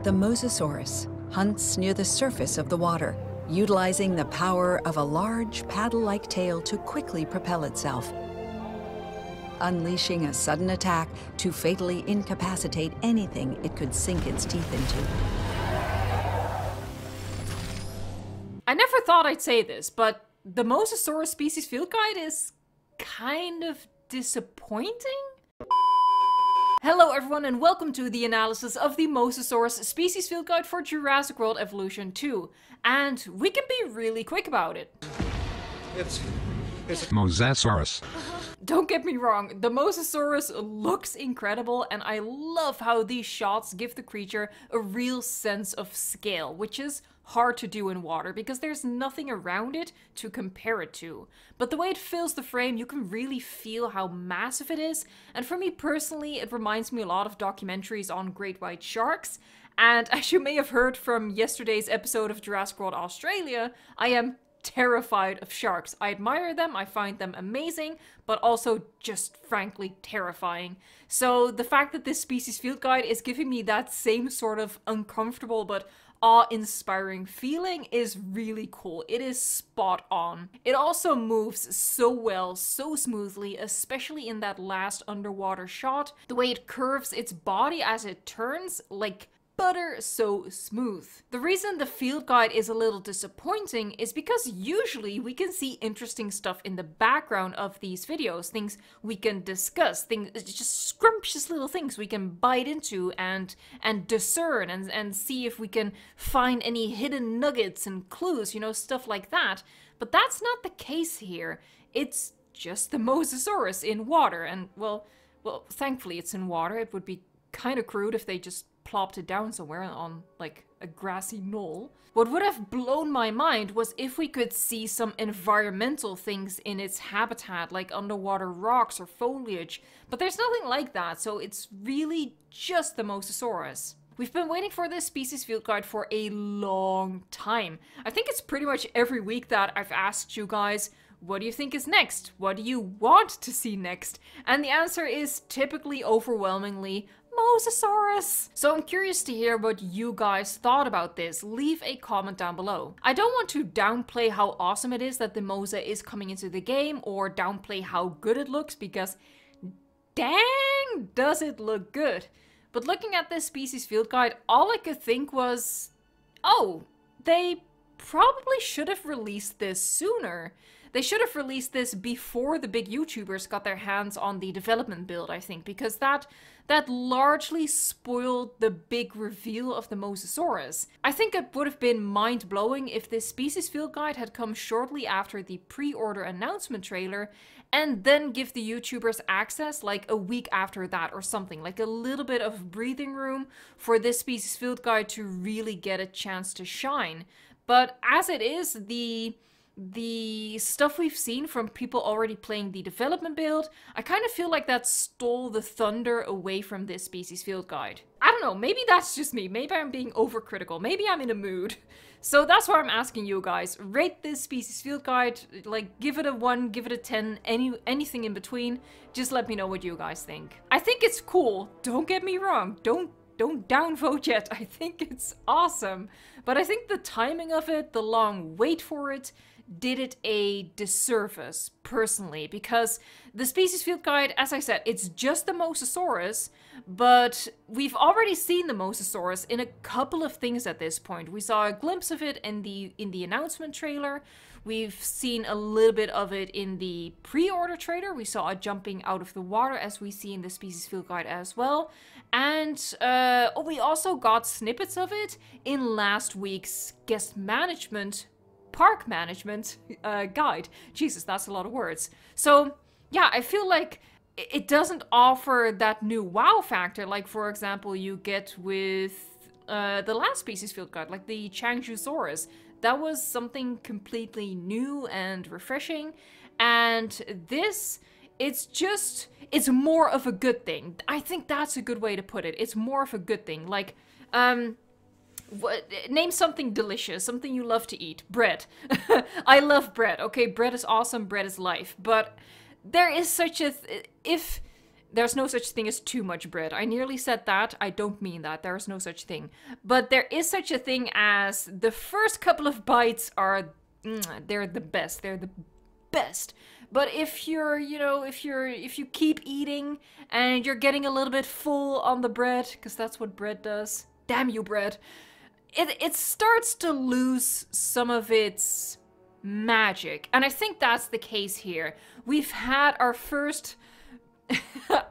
The Mosasaurus hunts near the surface of the water, utilizing the power of a large paddle-like tail to quickly propel itself, unleashing a sudden attack to fatally incapacitate anything it could sink its teeth into. I never thought I'd say this, but the Mosasaurus Species Field Guide is kind of disappointing? Hello everyone and welcome to the analysis of the Mosasaurus Species Field Guide for Jurassic World Evolution 2. And we can be really quick about it. It's Mosasaurus. Don't get me wrong, the Mosasaurus looks incredible and I love how these shots give the creature a real sense of scale, which is hard to do in water because there's nothing around it to compare it to. But the way it fills the frame, you can really feel how massive it is, and for me personally, it reminds me a lot of documentaries on great white sharks. And as you may have heard from yesterday's episode of Jurassic World Australia, I am terrified of sharks. I admire them, I find them amazing, but also just frankly terrifying. So the fact that this species field guide is giving me that same sort of uncomfortable but awe-inspiring feeling is really cool. It is spot on. It also moves so well, so smoothly, especially in that last underwater shot. The way it curves its body as it turns, like butter so smooth. The reason the field guide is a little disappointing is because usually we can see interesting stuff in the background of these videos, things we can discuss, things, just scrumptious little things we can bite into and discern and see if we can find any hidden nuggets and clues, you know, stuff like that. But that's not the case here. It's just the Mosasaurus in water, and well, thankfully it's in water. It would be kind of crude if they just plopped it down somewhere on like a grassy knoll. What would have blown my mind was if we could see some environmental things in its habitat, like underwater rocks or foliage, but there's nothing like that, so it's really just the Mosasaurus. We've been waiting for this species field guide for a long time. I think it's pretty much every week that I've asked you guys, what do you think is next? What do you want to see next? And the answer is typically overwhelmingly Mosasaurus! So I'm curious to hear what you guys thought about this. Leave a comment down below. I don't want to downplay how awesome it is that the Mosa is coming into the game or downplay how good it looks because dang does it look good. But looking at this species field guide, all I could think was, oh, they probably should have released this sooner. They should have released this before the big YouTubers got their hands on the development build, I think, because that largely spoiled the big reveal of the Mosasaurus. I think it would have been mind-blowing if this species field guide had come shortly after the pre-order announcement trailer and then give the YouTubers access like a week after that or something, like a little bit of breathing room for this species field guide to really get a chance to shine. But as it is, the stuff we've seen from people already playing the development build, I kind of feel like that stole the thunder away from this species field guide. I don't know, maybe that's just me, maybe I'm being overcritical, maybe I'm in a mood. So that's why I'm asking you guys, rate this species field guide, like give it a 1, give it a 10, anything in between, just let me know what you guys think. I think it's cool, don't get me wrong, don't downvote yet, I think it's awesome. But I think the timing of it, the long wait for it, did it a disservice, personally, because the species field guide, as I said, it's just the Mosasaurus, but we've already seen the Mosasaurus in a couple of things at this point. We saw a glimpse of it in the announcement trailer. We've seen a little bit of it in the pre-order trailer. We saw it jumping out of the water, as we see in the species field guide as well. And we also got snippets of it in last week's park management guide. Jesus, that's a lot of words. So yeah, I feel like it doesn't offer that new wow factor, like for example you get with the last species field guide, like the Changzhousaurus. That was something completely new and refreshing, and this, it's more of a good thing. I think that's a good way to put it. It's more of a good thing. Like, name something delicious, something you love to eat. Bread. I love bread. Okay, bread is awesome, bread is life. But there is such a... if there's no such thing as too much bread. I nearly said that. I don't mean that. There is no such thing. But there is such a thing as the first couple of bites are, they're the best. They're the best. But if you're, you know, if you keep eating and you're getting a little bit full on the bread, because that's what bread does. Damn you, bread. It starts to lose some of its magic. And I think that's the case here. We've had our first...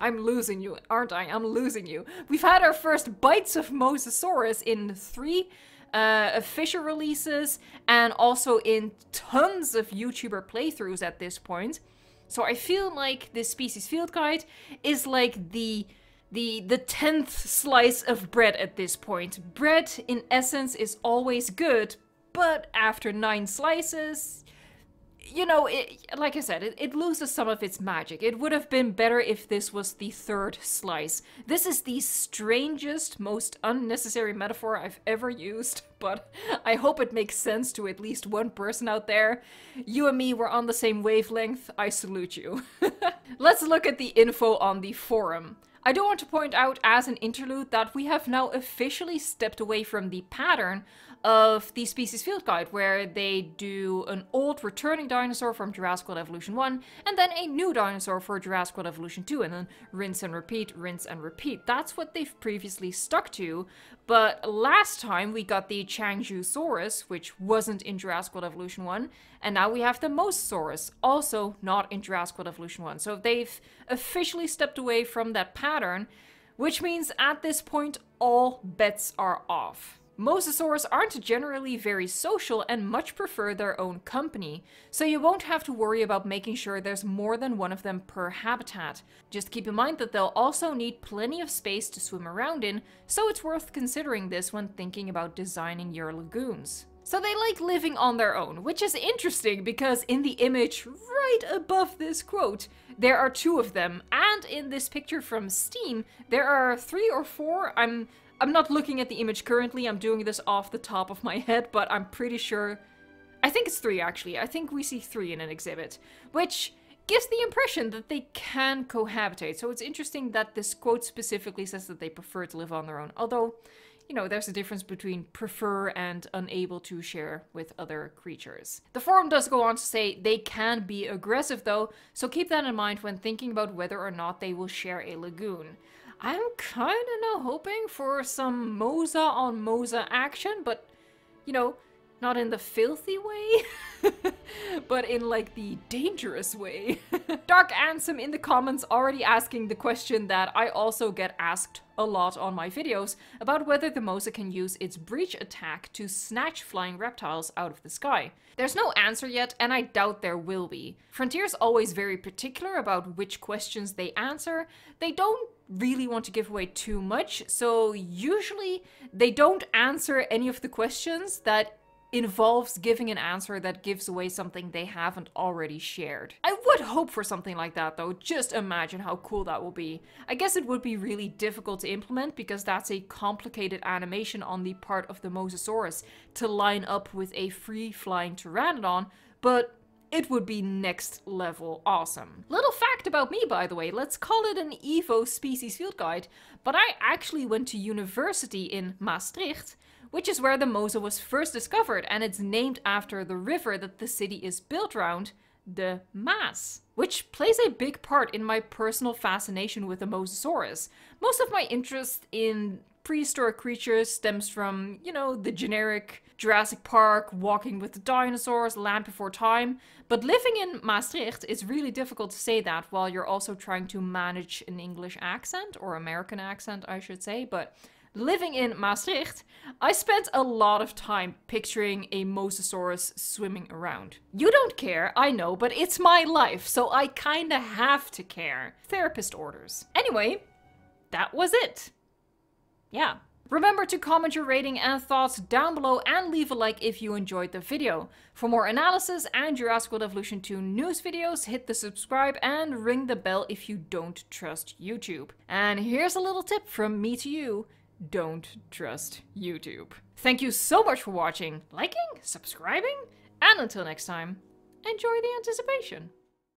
I'm losing you, aren't I? I'm losing you. We've had our first bites of Mosasaurus in 3 official releases and also in tons of YouTuber playthroughs at this point. So I feel like this Species Field Guide is like the 10th slice of bread at this point. Bread, in essence, is always good, but after 9 slices, you know, like I said, it loses some of its magic. It would have been better if this was the 3rd slice. This is the strangest, most unnecessary metaphor I've ever used, but I hope it makes sense to at least one person out there. You and me were on the same wavelength. I salute you. Let's look at the info on the forum. I do want to point out as an interlude that we have now officially stepped away from the pattern of the Species Field Guide, where they do an old returning dinosaur from Jurassic World Evolution 1, and then a new dinosaur for Jurassic World Evolution 2, and then rinse and repeat, rinse and repeat. That's what they've previously stuck to, but last time we got the Changzhousaurus, which wasn't in Jurassic World Evolution 1, and now we have the Mosasaurus, also not in Jurassic World Evolution 1. So they've officially stepped away from that pattern, which means at this point all bets are off. Mosasaurs aren't generally very social and much prefer their own company, so you won't have to worry about making sure there's more than one of them per habitat. Just keep in mind that they'll also need plenty of space to swim around in, so it's worth considering this when thinking about designing your lagoons. So they like living on their own, which is interesting because in the image right above this quote, there are 2 of them, and in this picture from Steam, there are 3 or 4. I'm not looking at the image currently, I'm doing this off the top of my head, but I'm pretty sure... I think it's 3 actually, I think we see 3 in an exhibit, which gives the impression that they can cohabitate. So it's interesting that this quote specifically says that they prefer to live on their own, although, you know, there's a difference between prefer and unable to share with other creatures. The forum does go on to say they can be aggressive though, so keep that in mind when thinking about whether or not they will share a lagoon. I'm kind of now hoping for some Mosa on Mosa action, but, you know, not in the filthy way, but in like the dangerous way. Dark Ansem in the comments already asking the question that I also get asked a lot on my videos about whether the Mosa can use its breach attack to snatch flying reptiles out of the sky. There's no answer yet, and I doubt there will be. Frontier's always very particular about which questions they answer. They don't really want to give away too much, so usually they don't answer any of the questions that involves giving an answer that gives away something they haven't already shared. I would hope for something like that though, just imagine how cool that will be. I guess it would be really difficult to implement because that's a complicated animation on the part of the Mosasaurus to line up with a free-flying pteranodon, but it would be next level awesome. Little fact about me, by the way, let's call it an Evo Species Field Guide, but I actually went to university in Maastricht, which is where the Mosa was first discovered, and it's named after the river that the city is built around, the Maas, which plays a big part in my personal fascination with the Mosasaurus. Most of my interest in prehistoric creatures stems from, you know, the generic Jurassic Park, Walking with the Dinosaurs, Land Before Time, but living in Maastricht, it's really difficult to say that while you're also trying to manage an English accent, or American accent I should say, but living in Maastricht, I spent a lot of time picturing a Mosasaurus swimming around. You don't care, I know, but it's my life, so I kinda have to care. Therapist orders. Anyway, that was it. Yeah. Remember to comment your rating and thoughts down below and leave a like if you enjoyed the video. For more analysis and Jurassic World Evolution 2 news videos, hit the subscribe and ring the bell if you don't trust YouTube. And here's a little tip from me to you. Don't trust YouTube. Thank you so much for watching, liking, subscribing, and until next time, enjoy the anticipation.